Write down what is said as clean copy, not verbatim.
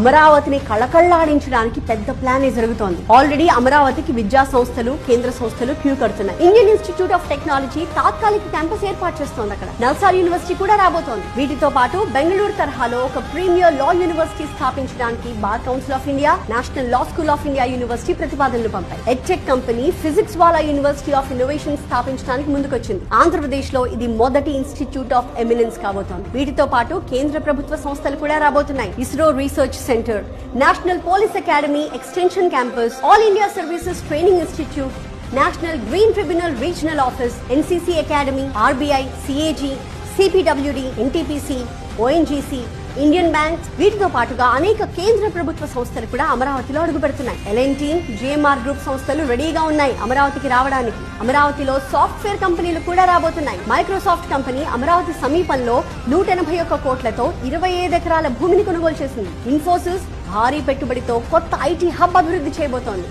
అమరావతిని కళకళ్లాడించడానికి పెద్ద ప్లాన్ జరుగుతోంది. ఆల్రెడీ అమరావతికి విద్యా సంస్థలు, కేంద్ర సంస్థలు క్యూ కడుతున్నాయి. ఇండియన్ ఇన్స్టిట్యూట్ ఆఫ్ టెక్నాలజీ తాత్కాలిక క్యాంపస్ ఏర్పాటు చేస్తోంది. అక్కడ నల్సార్ యూనివర్సిటీ కూడా రాబోతోంది. వీటితో పాటు బెంగళూరు తరహాలో ఒక ప్రీమియర్ లా యూనివర్సిటీ స్థాపించడానికి Bar Council of India, National Law School of India University ప్రతిపాదనలు పంపాయి. Edtech company Physics Wallah University of Innovation స్థాపించడానికి ముందుకొచ్చింది. ఆంధ్రప్రదేశ్ లో ఇది మొదటి ఇన్స్టిట్యూట్ ఆఫ్ ఎమినెన్స్ కాబోతోంది. వీటితో పాటు కేంద్ర ప్రభుత్వ సంస్థలు కూడా రాబోతున్నాయి. ISRO research centre, national police academy extension campus, all India services training institute, national green tribunal regional office, NCC academy, RBI, CAG, CPWD, NTPC, ONGC, Indian banks, వీటితో పాటుగా అనేక కేంద్ర ప్రభుత్వ సంస్థలు కూడా అమరావతిలో అడుగుపెడుతున్నాయి. ఎల్ఎన్టీ, జిఎంఆర్ గ్రూప్ సంస్థలు రెడీగా ఉన్నాయి అమరావతికి రావడానికి. అమరావతిలో సాఫ్ట్వేర్ కంపెనీలు కూడా రాబోతున్నాయి. మైక్రోసాఫ్ట్ కంపెనీ అమరావతి సమీపంలో 181 కోట్లతో 25 ఎకరాల భూమిని కొనుగోలు చేసింది. ఇన్ఫోసిస్ భారీ పెట్టుబడితో కొత్త ఐటీ హబ్ అభివృద్ధి చేయబోతోంది.